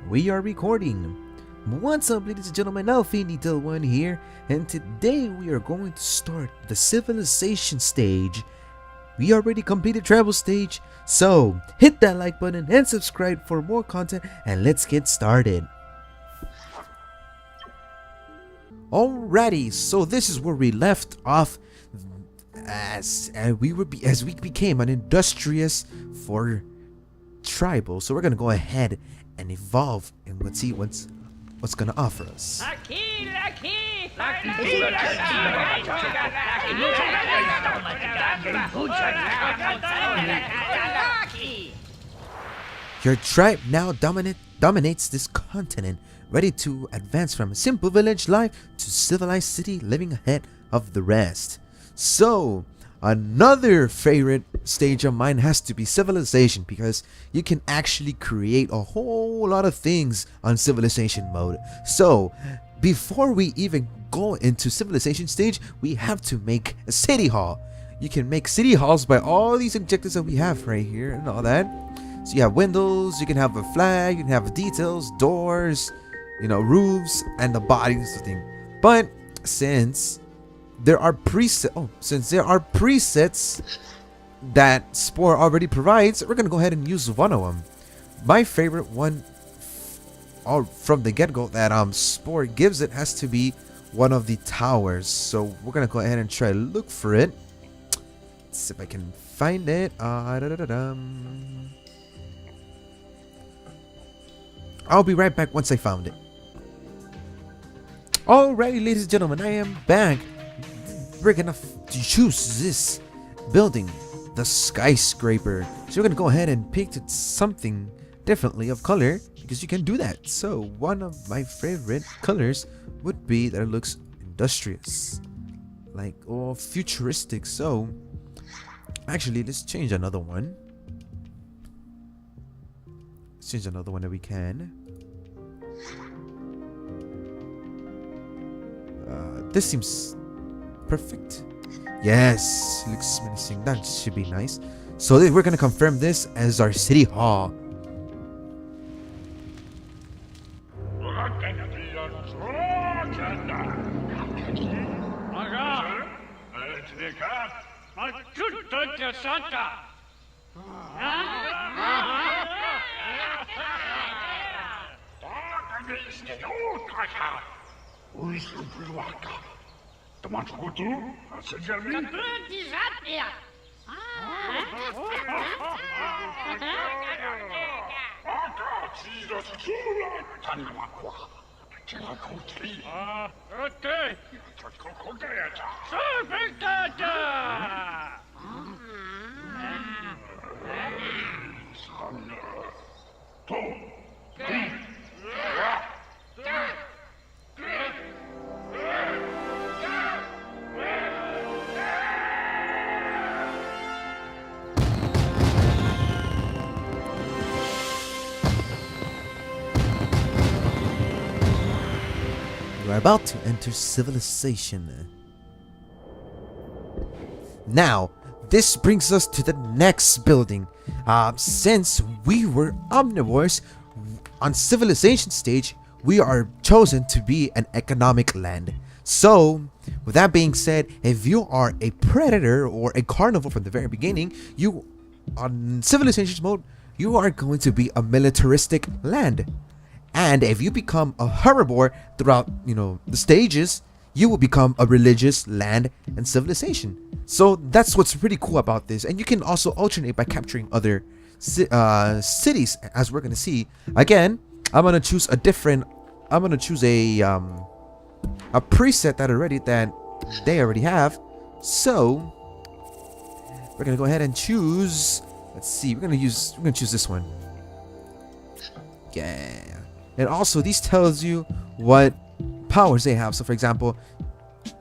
we are recording. What's up, ladies and gentlemen? Alpha1 here, and today we are going to start the civilization stage. We already completed travel stage, so hit that like button and subscribe for more content, and let's get started. Alrighty, so this is where we left off as we became an industrious for tribal. So we're gonna go ahead and evolve and let's see what's gonna offer us. Your tribe now dominates this continent, ready to advance from a simple village life to civilized city living ahead of the rest. So another favorite stage of mine has to be civilization, because you can actually create a whole lot of things on civilization mode. So before we even go into civilization stage, we have to make a city hall. You can make city halls by all these objectives that we have right here and all that. So you have windows, you can have a flag, you can have details, doors, roofs, and the bodies thing. But since there are presets that Spore already provides, we're gonna go ahead and use one of them. My favorite one from the get-go that Spore gives it has to be one of the towers. So we're gonna go ahead and try to look for it. Let's see if I can find it. I'll be right back once I found it. Alright, ladies and gentlemen, I am back. We're gonna choose this building, the skyscraper. So we're gonna go ahead and pick something differently of color, because you can do that. So one of my favorite colors would be that it looks industrious, or futuristic. So actually, let's change another one. Let's change another one that we can. This seems perfect. Yes, looks menacing. That should be nice. So we're gonna confirm this as our city hall. We're about to enter civilization. Now, this brings us to the next building. Since we were omnivores, on civilization stage, we are chosen to be an economic land. So, with that being said, if you are a predator or a carnivore from the very beginning, on civilization mode, you are going to be a militaristic land. And if you become a herbivore throughout, the stages, you will become a religious land and civilization. So that's what's pretty cool about this. And you can also alternate by capturing other cities, as we're gonna see. Again, I'm gonna choose a preset that they already have. So we're gonna go ahead and choose. Let's see. We're gonna choose this one. Yeah. And also, these tells you what powers they have. So for example,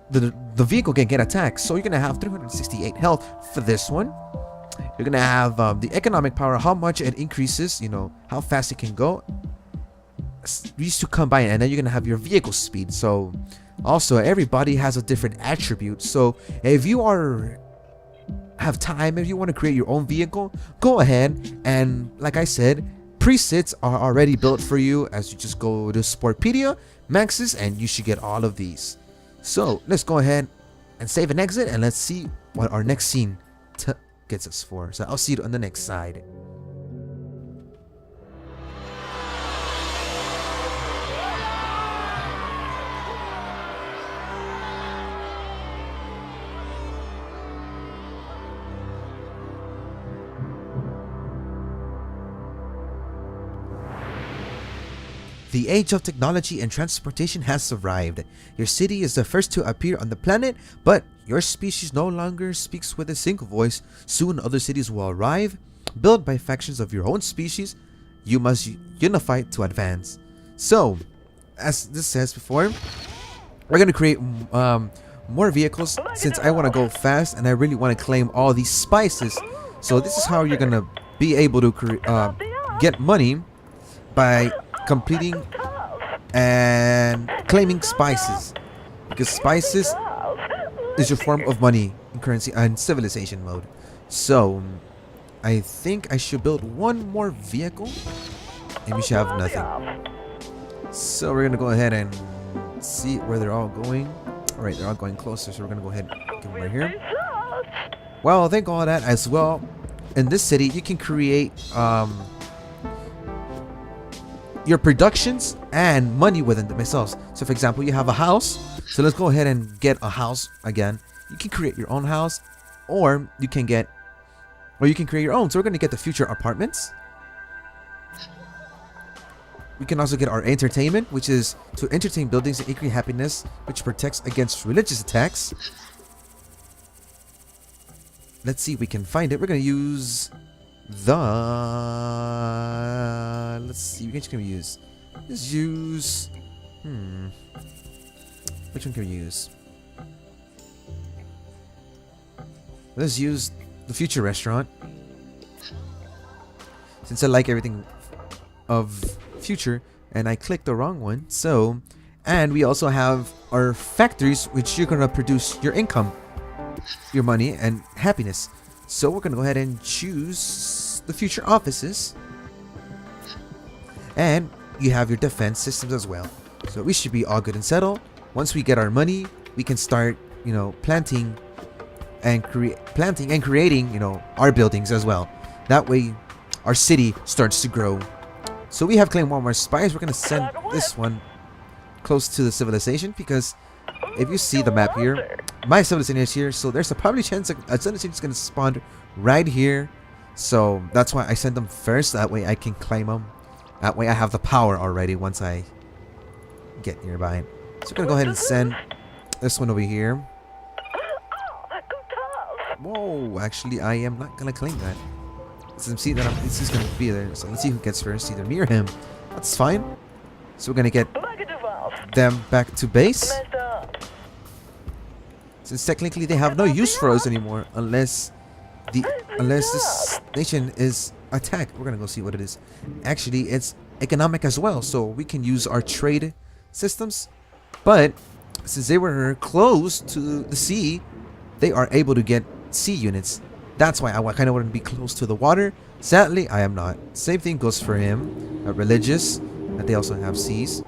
the vehicle can get attacked, so you're gonna have 368 health for this one. You're gonna have the economic power, how much it increases, how fast it can go. These two combine, and then you're gonna have your vehicle speed. So also, everybody has a different attribute. So if you have time, if you want to create your own vehicle, go ahead and, like I said, presets are already built for you as you just go to Sporepedia, Maxis, and you should get all of these. So let's go ahead and save and exit, and let's see what our next scene gets us for. So I'll see you on the next side. The age of technology and transportation has arrived. Your city is the first to appear on the planet, but your species no longer speaks with a single voice. Soon other cities will arrive, built by factions of your own species. You must unify to advance. So, as this says before, we're going to create more vehicles since I want to go fast and I really want to claim all these spices. So this is how you're going to be able to get money by completing and claiming spices, because spices is your form of money in currency and civilization mode. So I think I should build one more vehicle and we should have nothing. So we're gonna go ahead and see where they're all going. Alright, they're all going closer, so we're gonna go ahead and get them right here. Well, thank all that as well. In this city you can create your productions and money within themselves. So for example, you have a house. So let's go ahead and get a house again. You can create your own house, or you can create your own. So we're going to get the future apartments. We can also get our entertainment, which is to entertain buildings and increase happiness, which protects against religious attacks. Let's see if we can find it. We're going to use let's see, which can we use? Let's use which one can we use? Let's use the future restaurant, since I like everything of future and I clicked the wrong one. So, and we also have our factories, which you're gonna produce your income, your money and happiness. So we're gonna go ahead and choose the future offices, and you have your defense systems as well. So we should be all good and settled. Once we get our money, we can start, planting and creating, our buildings as well. That way, our city starts to grow. So we have claimed one more spice. We're gonna send this one close to the civilization, because if you see the map here, my civilization is here, so there's a probably chance a civilization is going to spawn right here. So that's why I sent them first. That way I can claim them. That way I have the power already once I get nearby. So we're going to go ahead and send this one over here. Whoa, actually I am not going to claim that. Since see that this is going to be there. So let's see who gets first, either me or him. That's fine. So we're going to get them back to base, since technically they have no use for us anymore unless this nation is attacked. We're gonna go see what it is. Actually, it's economic as well, so we can use our trade systems, but since they were close to the sea, they are able to get sea units. That's why I kind of want to be close to the water. Sadly, I am not. Same thing goes for him. Religious, that they also have seas.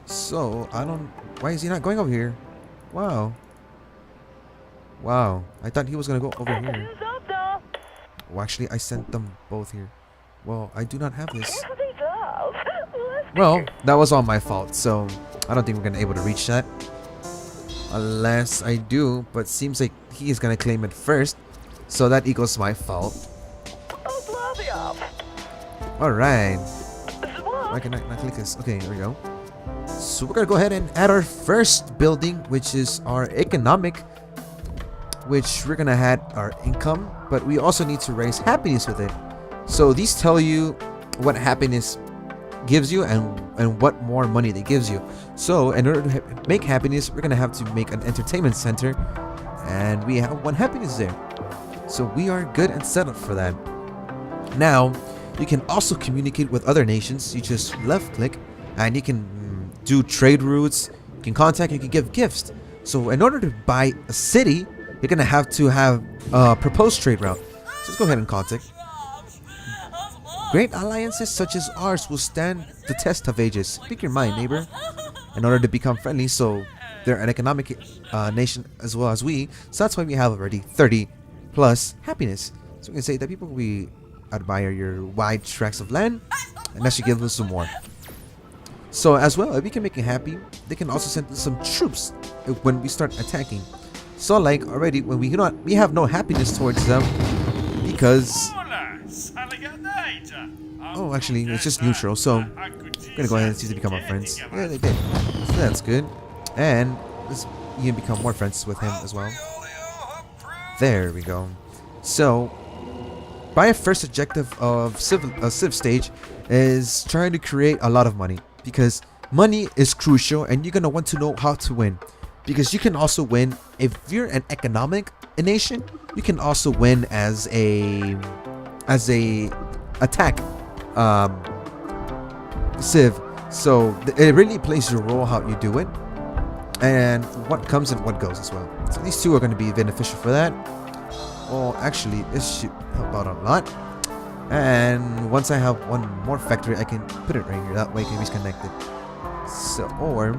So why is he not going over here? Wow, I thought he was gonna go over here. Well, actually I sent them both here. Well, I do not have this. Well, that was all my fault, so I don't think we're gonna be able to reach that unless I do, but seems like he is gonna claim it first, so that equals my fault. Alright, why can I not click this? Okay, here we go. So we're gonna go ahead and add our first building, which is our economic, which we're gonna add our income, but we also need to raise happiness with it. So these tell you what happiness gives you and what more money they gives you. So in order to make happiness, we're gonna have to make an entertainment center, and we have one happiness there. So we are good and set up for that. Now you can also communicate with other nations. You just left click and you can do trade routes, you can contact, you can give gifts. So in order to buy a city, you're gonna have to have a proposed trade route. So let's go ahead and contact. Great alliances such as ours will stand the test of ages. Speak your mind, neighbor. In order to become friendly, so they're an economic nation as well as we. So that's why we have already 30 plus happiness. So we can say that people, we admire your wide tracts of land, and that should give us some more. So as well, if we can make it happy, they can also send some troops when we start attacking. So like already, when we have no happiness towards them because oh, actually it's just neutral. So I'm gonna go ahead and see if they become our friends. Yeah, they did. So that's good. And you can become more friends with him as well. There we go. So my first objective of Civ stage is trying to create a lot of money, because money is crucial and you're gonna want to know how to win, because you can also win if you're an economic nation. You can also win as a attack Civ. So it really plays your role how you do it, and what comes and what goes as well. So these two are going to be beneficial for that. Well, actually, this should help out a lot. And once I have one more factory, I can put it right here. That way it can be connected. So, or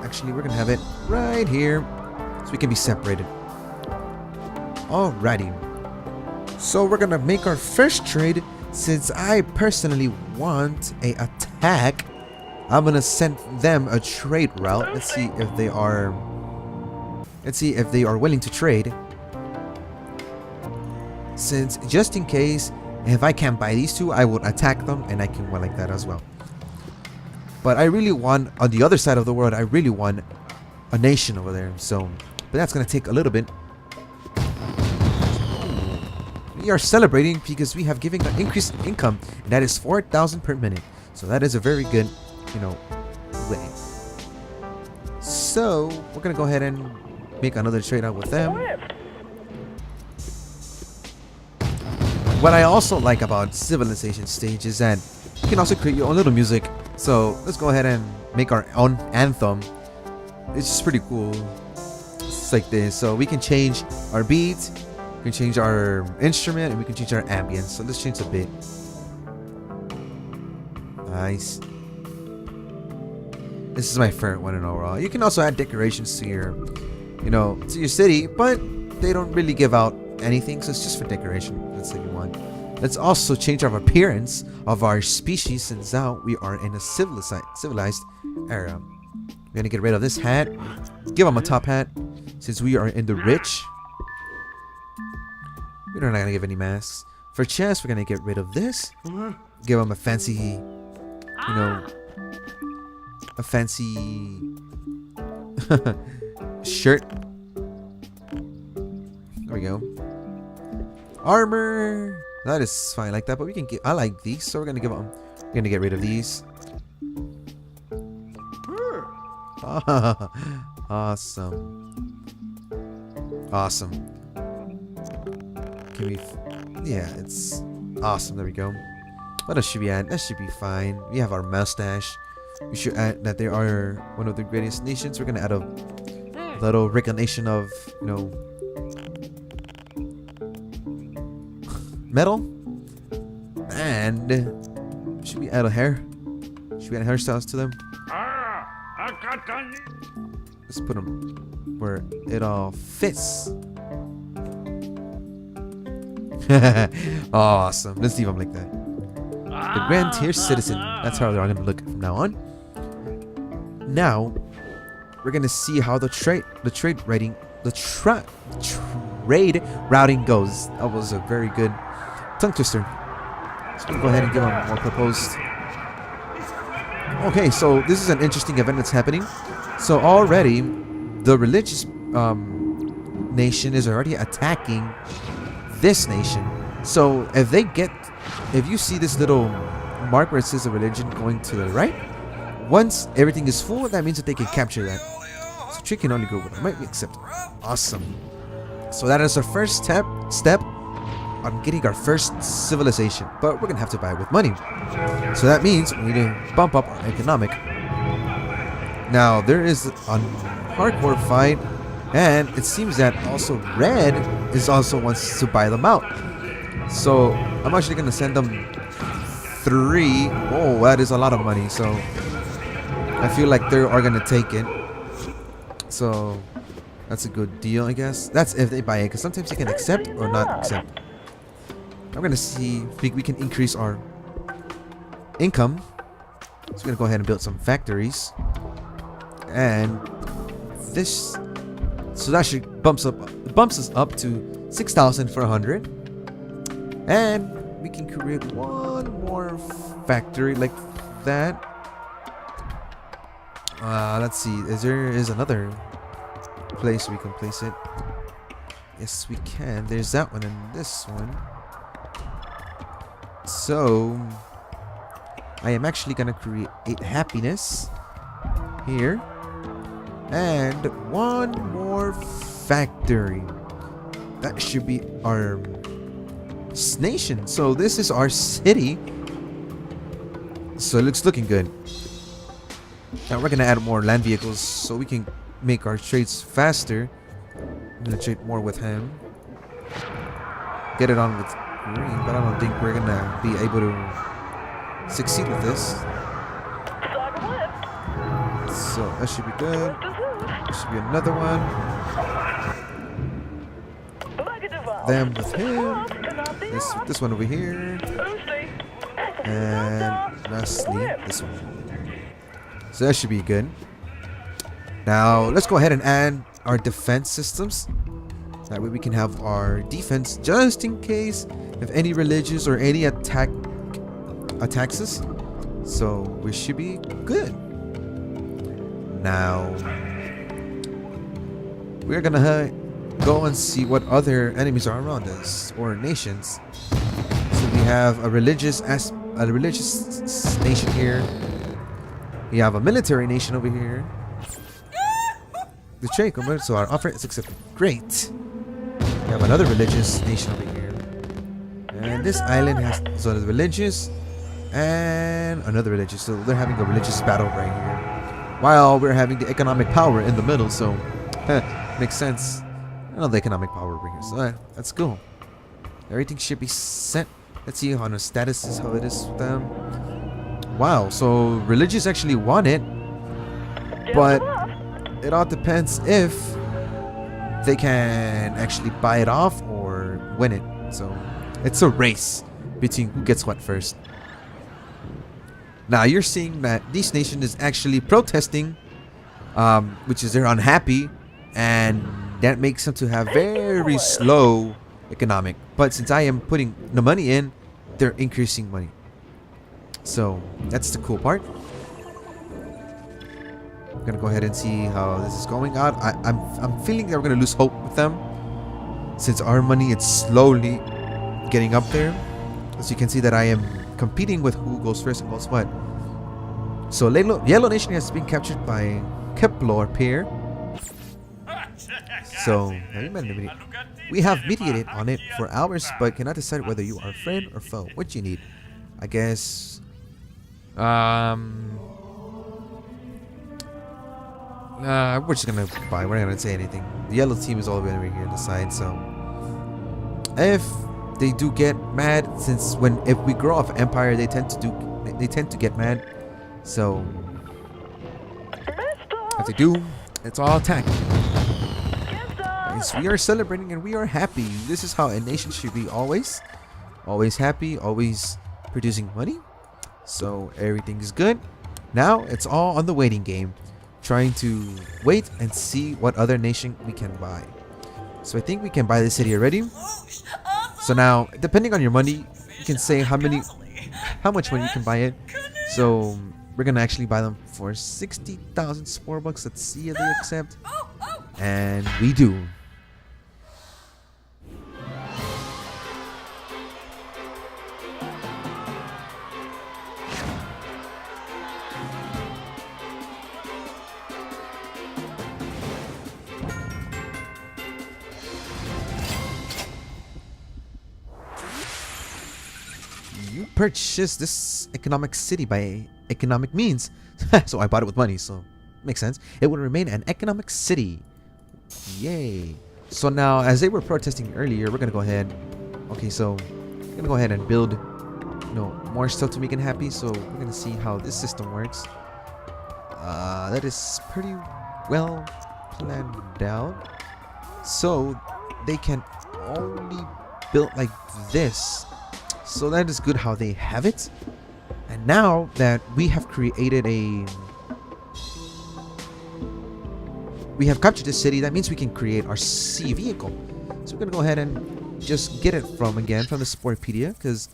actually, we're gonna have it right here, so we can be separated. Alrighty. So we're gonna make our first trade. Since I personally want a attack, I'm gonna send them a trade route. Let's see if they are willing to trade. Since just in case, if I can't buy these two, I would attack them and I can win like that as well. But I really want, on the other side of the world, I really want a nation over there. So, but that's gonna take a little bit. We are celebrating because we have given an increased income, and that is 4,000 per minute. So that is a very good, way. So we're gonna go ahead and make another trade out with them. What I also like about civilization stage is that you can also create your own little music. So let's go ahead and make our own anthem. It's just pretty cool. It's like this. So we can change our beats, we can change our instrument, and we can change our ambience. So let's change a bit. Nice. This is my favorite one in overall. You can also add decorations to your, to your city, but they don't really give out anything, so it's just for decoration. Let's say you want. Let's also change our appearance of our species, since now we are in a civilized era. We're gonna get rid of this hat. Give them a top hat, since we are in the rich. We're not gonna give any masks. For chest, we're gonna get rid of this. Give them a fancy, a fancy shirt. There we go. Armor. That is fine like that, but we can get. I like these, so we're gonna give them. We're gonna get rid of these. Awesome. Awesome. Can we? Yeah, it's awesome. There we go. What else should we add? That should be fine. We have our mustache. We should add that they are one of the greatest nations. We're gonna add a little recognition of, metal. And should we add a hair? Should we add hairstyles to them? Let's put them where it all fits. Awesome. Let's leave them like that. The Grand Tier Citizen. That's how they're going to look from now on. Now, we're going to see how the trade routing goes. That was a very good tongue twister. So we'll go ahead and give them more proposed. Okay, so this is an interesting event that's happening. So already, the religious nation is already attacking this nation. So if you see this little mark where it says the religion going to the right, once everything is full, that means that they can capture that. So Trick can only go with it. Might be accepted. Awesome. So that is our first step on getting our first civilization, but we're gonna have to buy it with money. So that means we need to bump up our economic. Now there is a hardcore fight And it seems that also Red is also wants to buy them out. So I'm actually gonna send them 3. Oh, that is a lot of money. So I feel like they are gonna take it. So that's a good deal, I guess. That's if they buy it, because sometimes they can accept or not accept. I'm gonna see if we can increase our income. So we're gonna go ahead and build some factories. And this, so that should bumps us up to 6,400. And we can create one more factory like that. Let's see. There is another place we can place it. Yes, we can. There's that one and this one. So I am actually gonna create happiness here and one more factory. That should be our nation. So this is our city. So it looks looking good. Now we're gonna add more land vehicles so we can make our trades faster. I'm gonna trade more with him. Get it on with green, but I don't think we're gonna be able to succeed with this. So that should be good. There should be another one. Then with him. This one over here. And lastly, this one. So that should be good. Now let's go ahead and add our defense systems. That way we can have our defense just in case if any religious or any attacks us. So we should be good. Now we're gonna go and see what other enemies are around us or nations. So we have a religious nation here. We have a military nation over here. The trade convert, so our offer is accepted. Great. We have another religious nation over here. And this island has so the religious and another religious. So they're having a religious battle right here. While we're having the economic power in the middle, so makes sense. Another economic power over here. So that's cool. Everything should be set. Let's see on the status is how it is with them. Wow, so religious actually won it, but it all depends if they can actually buy it off or win it. So it's a race between who gets what first. Now you're seeing that this nation is actually protesting, which is they're unhappy, and that makes them to have very slow economic. But since I am putting the money in, they're increasing money. So that's the cool part. I'm gonna go ahead and see how this is going out. I'm feeling that we're gonna lose hope with them since our money is slowly getting up there. As you can see that I am competing with who goes first and goes what. So Yellow Nation has been captured by Kepler pair. So we have mediated on it for hours, but cannot decide whether you are friend or foe. What do you need? I guess. We're just gonna buy. We're not gonna say anything. The yellow team is all the way over here on the side. So if they do get mad, since if we grow off empire, they tend to get mad. So if they do, it's all attack. Yes, we are celebrating and we are happy. This is how a nation should be always happy, always producing money. So everything is good. Now it's all on the waiting game. Trying to wait and see what other nation we can buy. So I think we can buy the city already. So now, depending on your money, you can say how much money you can buy it. So we're gonna actually buy them for 60,000 Spore bucks. Let's see if they accept. And we do. You purchased this economic city by economic means. So I bought it with money, so makes sense. It will remain an economic city Yay. So now, as they were protesting earlier, we're gonna go ahead. Okay, so we're gonna go ahead and build, more stuff to make it happy. So we're gonna see how this system works. That is pretty well planned out. So they can only build like this. So that is good how they have it. And now that we have created we have captured this city, that means we can create our sea vehicle. So we're gonna go ahead and just get it from the Sporepedia, because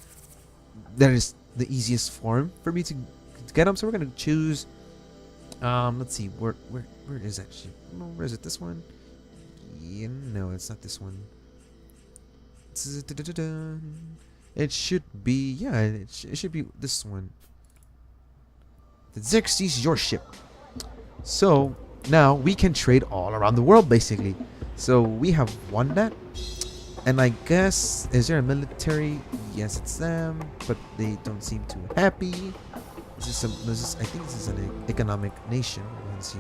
that is the easiest form for me to get them. So we're gonna choose. Let's see, where is that? Where is it? This one? Yeah, no, it's not this one. It should be, yeah, it should be this one. The Xerxes, your ship. So now we can trade all around the world, basically. So we have won that. And I guess, is there a military? Yes, it's them, but they don't seem too happy. I think this is an economic nation. Let's see.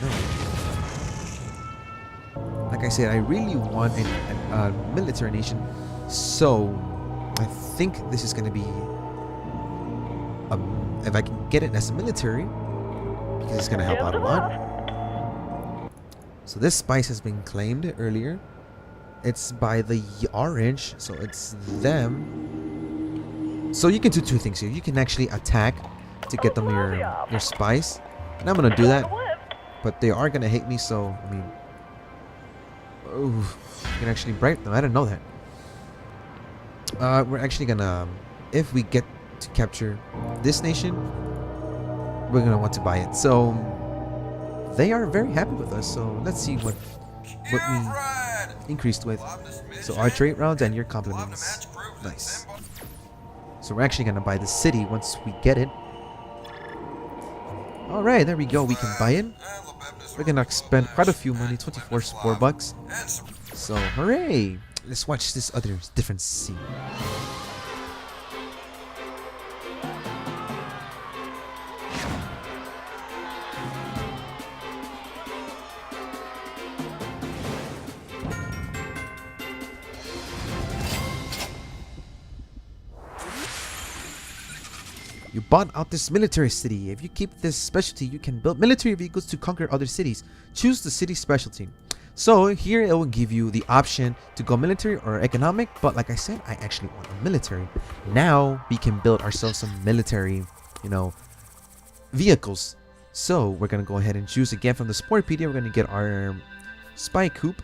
No. Like I said, I really want a military nation. So I think this is going to be, if I can get it as a military, because it's going to help out a lot. So this spice has been claimed earlier. It's by the orange, so it's them. So you can do two things here. You can actually attack to get them your spice, and I'm gonna do that. But they are gonna hate me, so I mean, you can actually bribe them. I didn't know that. We're actually gonna, if we get to capture this nation, we're gonna want to buy it. So they are very happy with us. So let's see what we increased with. So our trade rounds and your compliments. Nice. So we're actually gonna buy the city once we get it. All right, there we go. We can buy it. We're gonna spend quite a few money, 24 Spore bucks. So hooray! Let's watch this other different scene. You bought out this military city. If you keep this specialty, you can build military vehicles to conquer other cities. Choose the city specialty. So here it will give you the option to go military or economic, but like I said, I actually want a military. Now we can build ourselves some military, vehicles. So we're gonna go ahead and choose again from the Sporepedia. We're gonna get our spy coop.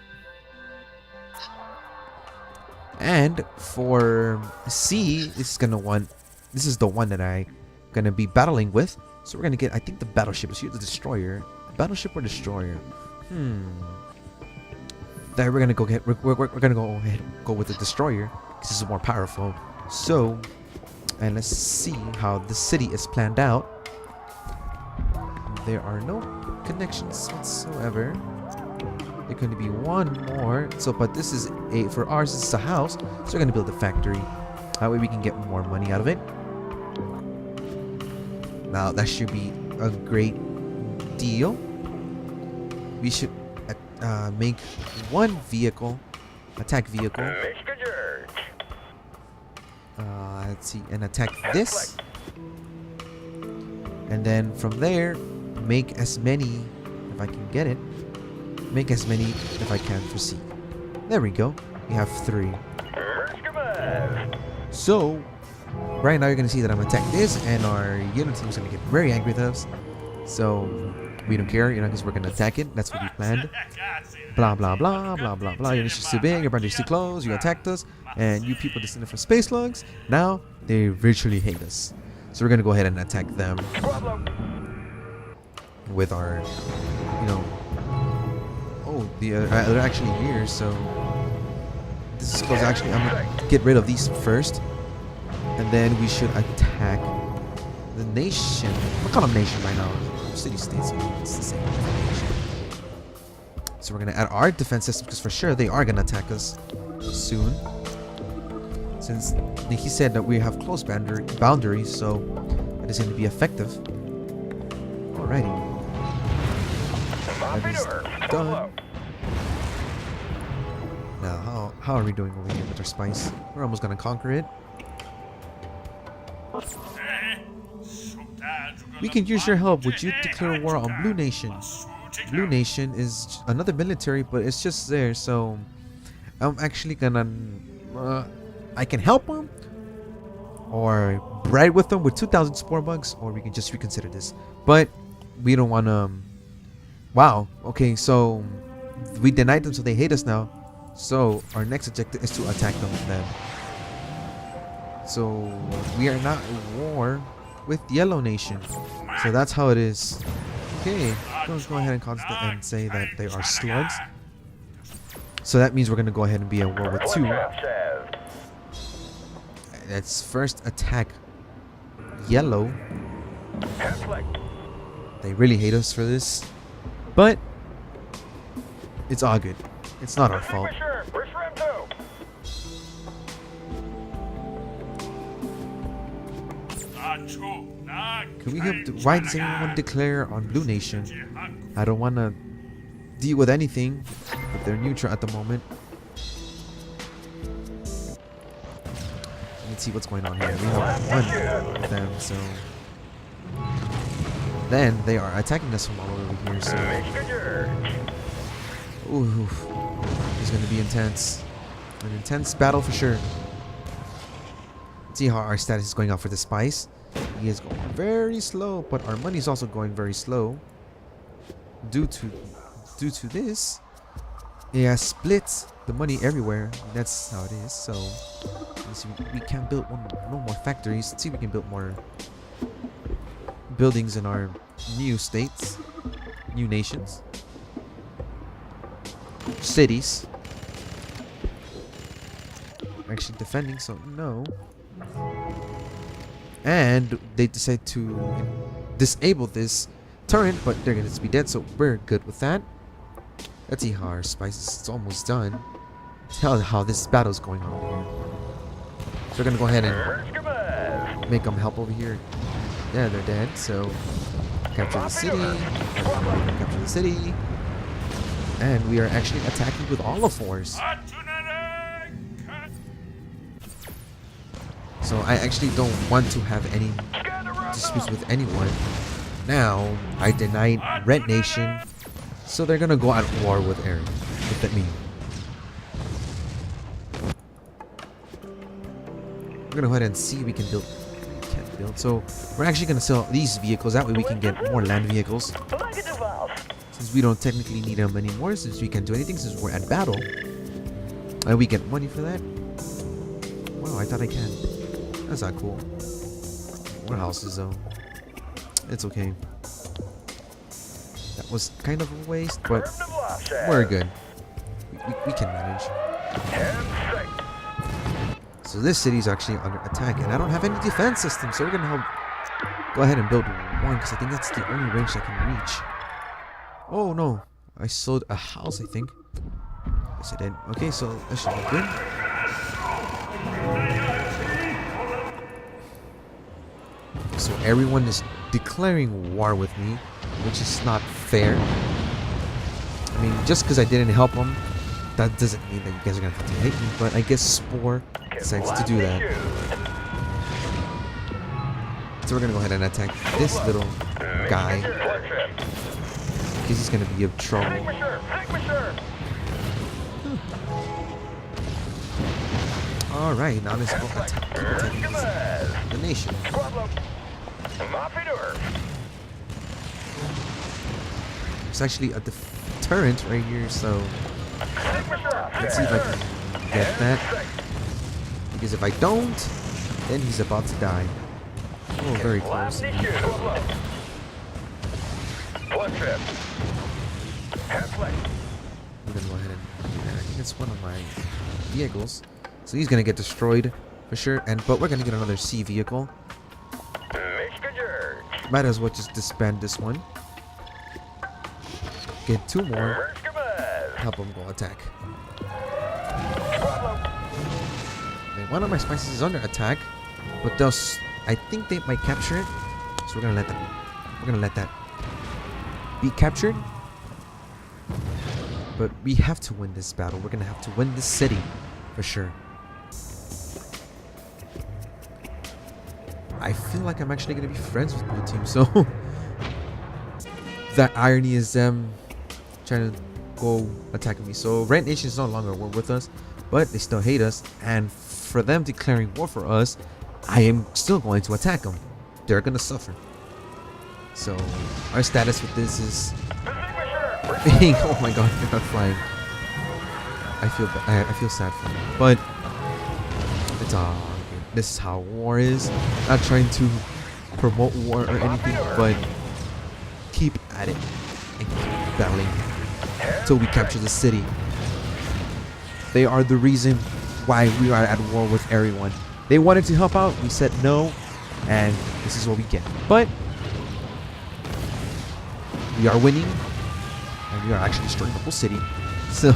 And for C, this is the one that I gonna be battling with. So we're gonna get, I think, the battleship is here, the destroyer. Battleship or destroyer? There we're gonna go get. We're gonna go ahead and go with the destroyer because this is more powerful. So, and let's see how the city is planned out. There are no connections whatsoever. There's going to be one more. So, but this is for ours. This is a house. So we're gonna build a factory. That way we can get more money out of it. Now that should be a great deal. We should make one vehicle, attack vehicle. Let's see, and attack this. And then from there, make as many, if I can get it, make as many if I can for C. There we go. We have 3. So, right now you're going to see that I'm attacking this, and our unit team is going to get very angry with us. So, we don't care, because we're going to attack it. That's what we planned. Blah, blah, blah, blah, blah, blah. Your unit's too big, your boundary's too close, you attacked us, and you people descended from space slugs. Now, they virtually hate us. So, we're going to go ahead and attack them with our, oh, they're actually here, so this is close. Actually, I'm going to get rid of these first. And then we should attack the nation. We'll call them nation right now. City-states, it's the same. So we're going to add our defense system because for sure they are going to attack us soon. Since he said that we have close boundaries, so it is going to be effective. Alrighty. That is done. how are we doing over here with our spice? We're almost gonna conquer it. We can use your help. Would you declare war on Blue Nation? Blue Nation is another military, but it's just there, so I'm actually gonna I can help them or bribe with them with 2,000 spore bugs, or we can just reconsider this. But we don't want to. Wow. Okay, so we denied them, so they hate us now. So our next objective is to attack them then. So we are not at war with Yellow Nation. So that's how it is. Okay, let's go ahead and say that they are slugs. So that means we're gonna go ahead and be at war with 2. Let's first attack Yellow. They really hate us for this, but it's all good. It's not our fault. Can we have? Why does everyone declare on Blue Nation? I don't want to deal with anything, but they're neutral at the moment. Let's see what's going on here. We have one of them, so then they are attacking us from all over here. So, ooh, it's going to be intense. An intense battle for sure. Let's see how our status is going out for the spice. He is going very slow, but our money is also going very slow due to this. It has split the money everywhere. That's how it is. So let's see, we can't build no more factories. Let's see if we can build more buildings in our new states, new nations, cities. Actually defending, so no. And they decide to disable this turret, but they're gonna be dead, so we're good with that. Let's see how our spice is almost done. Tell how this battle's going on here. So we're gonna go ahead and make them help over here. Yeah, they're dead, so capture the city. Capture the city. And we are actually attacking with all of force. So I actually don't want to have any disputes with anyone. Now, I denied Red Nation, so they're gonna go at war with Aaron. Look at me. We're gonna go ahead and see if we can build. Can't build. So we're actually gonna sell these vehicles. That way we can get more land vehicles. Since we don't technically need them anymore, since we can't do anything, since we're at battle, and we get money for that. Wow, I thought I can. That's not cool. More houses though. It's okay. That was kind of a waste, but we're good. We can manage. So this city is actually under attack, and I don't have any defense system, so we're gonna go ahead and build one, because I think that's the only range I can reach. Oh no, I sold a house, I think. Yes, I did. Okay, so that should be good. So everyone is declaring war with me, which is not fair. I mean, just because I didn't help them, that doesn't mean that you guys are gonna have to hate me. But I guess Spore decides to do that. So we're gonna go ahead and attack this little guy, because he's gonna be of trouble. All right, now let's go attacking the nation. It's actually a deterrent right here, so let's see if I can get that. Because if I don't, then he's about to die. Oh, very close. We're gonna go ahead and I think it's one of my vehicles. So he's gonna get destroyed for sure, but we're gonna get another C vehicle. Might as well just disband this one. Get 2 more. Help him go attack. Okay, one of my spices is under attack, but I think they might capture it. So we're gonna let that be captured. But we have to win this battle. We're gonna have to win this city. for sure. I feel like I'm actually gonna be friends with Blue Team, so that irony is them trying to go attacking me. So Red Nation is no longer war with us, but they still hate us, and for them declaring war for us, I am still going to attack them. They're gonna suffer. So our status with this is being, oh my god, they're not flying. I feel sad for them, but it's this is how war is. Not trying to promote war or anything, but keep at it and keep battling until we capture the city. They are the reason why we are at war with everyone. They wanted to help out, we said no, and this is what we get. But we are winning, and we are actually destroying the whole city. So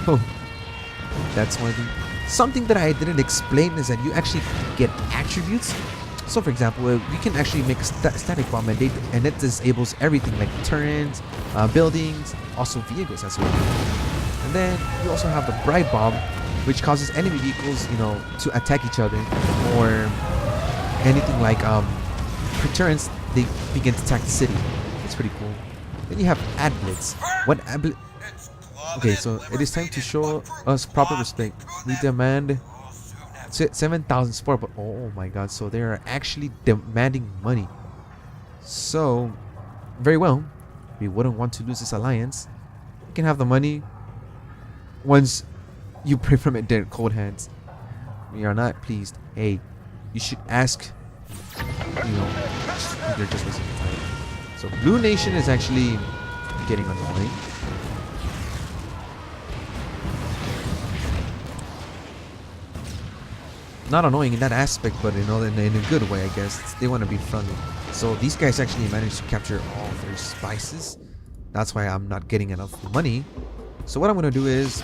that's one of the something that I didn't explain is that you actually get attributes. So for example, you can actually make a static bomb, and it disables everything like turrets, buildings, also vehicles as well. And then you also have the bright bomb, which causes enemy vehicles, to attack each other, or anything like turrets. They begin to attack the city. It's pretty cool. Then you have ad blitz. What ad blitz? Okay, so it is time to show us proper respect. We demand 7,000 Spore, but oh my god, so they are actually demanding money. So, very well, we wouldn't want to lose this alliance. We can have the money once you pray from it in cold hands. We are not pleased. Hey, you should ask, they're just wasting your time. So Blue Nation is actually getting annoying. Not annoying in that aspect, but in a good way, I guess. They want to be friendly. So these guys actually managed to capture all their spices. That's why I'm not getting enough money. So what I'm going to do is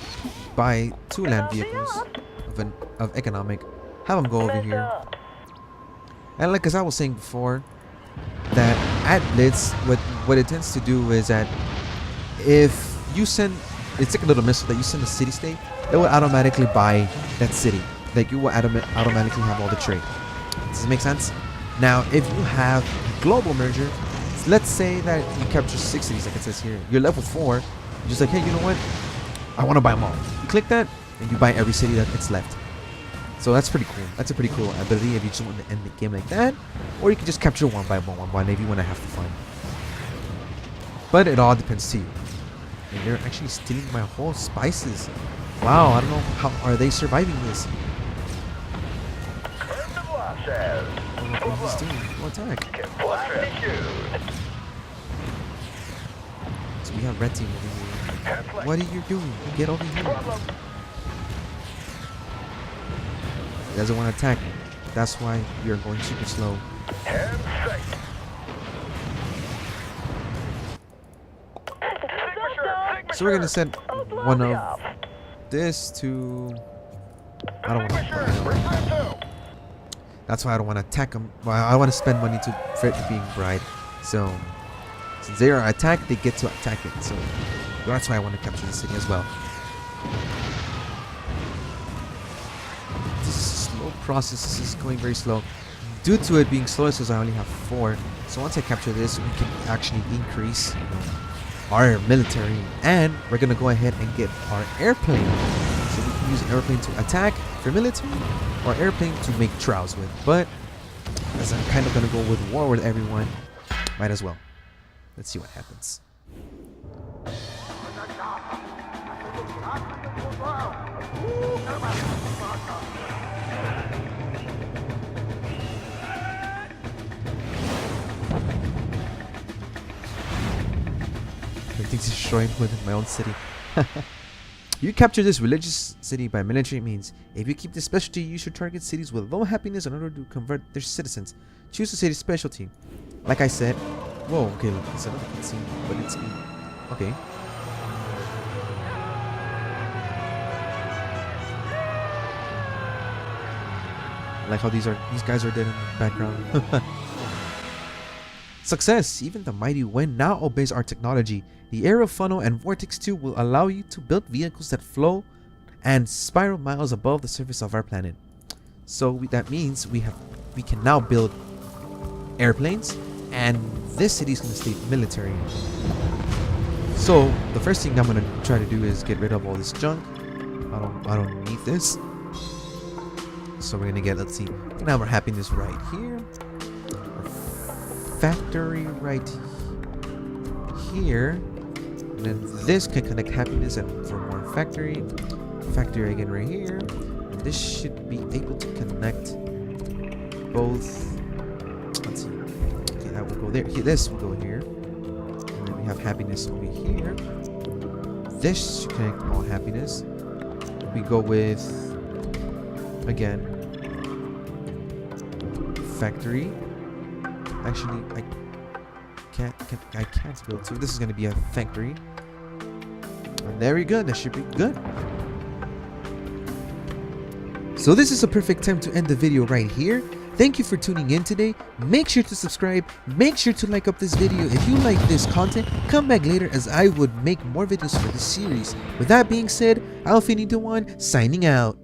buy 2 land vehicles of economic, have them go over here. And like as I was saying before, that at Blitz, what it tends to do is that if you send, it's like a little missile that you send a city state, it will automatically buy that city. Like you will automatically have all the trade. Does it make sense? Now, if you have global merger, let's say that you capture 6 cities, like it says here. You're level 4. You're just like, hey, you know what? I want to buy them all. You click that, and you buy every city that's left. So that's pretty cool. That's a pretty cool ability if you just want to end the game like that, or you can just capture one by one if you want to have the fun. But it all depends to you. And they're actually stealing my whole spices. Wow, I don't know how are they surviving this. What he's doing? Go attack. So we have red team over here. What are you doing? Get over here. He doesn't want to attack. That's why we are going super slow. So we're gonna send one of this to. I don't want to. That's why I don't want to attack them. Well, I want to spend money for it being bright. So since they are attacked, they get to attack it. So that's why I want to capture the city as well. This is a slow process. This is going very slow. Due to it being slow, since I only have 4. So once I capture this, we can actually increase our military, and we're gonna go ahead and get our airplane. So we can use airplane to attack for military, or airplane to make trials with. But as I'm kind of gonna go with war with everyone, might as well. Let's see what happens. Everything's destroyed within my own city. You capture this religious city by military means. If you keep this specialty, you should target cities with low happiness in order to convert their citizens. Choose the city's specialty. Like I said, whoa, okay, look, it's another cutscene, but it's okay. I like how these guys are dead in the background. Success! Even the mighty wind now obeys our technology. The Aero Funnel and Vortex 2 will allow you to build vehicles that flow and spiral miles above the surface of our planet. So that means we can now build airplanes, and this city is going to stay military. So the first thing I'm going to try to do is get rid of all this junk. I don't need this. So we're going to get, let's see, we can have our happiness right here. Our factory right here. And then this can connect happiness and for more factory. Factory again right here. And this should be able to connect both. Let's see. Okay, that will go there. This will go here. And then we have happiness over here. This should connect all happiness. We go with, again, factory. Actually, I can't build two. This is going to be a factory. And there we go. That should be good. So this is a perfect time to end the video right here. Thank you for tuning in today. Make sure to subscribe. Make sure to like up this video. If you like this content, come back later as I would make more videos for this series. With that being said, Alpha One signing out.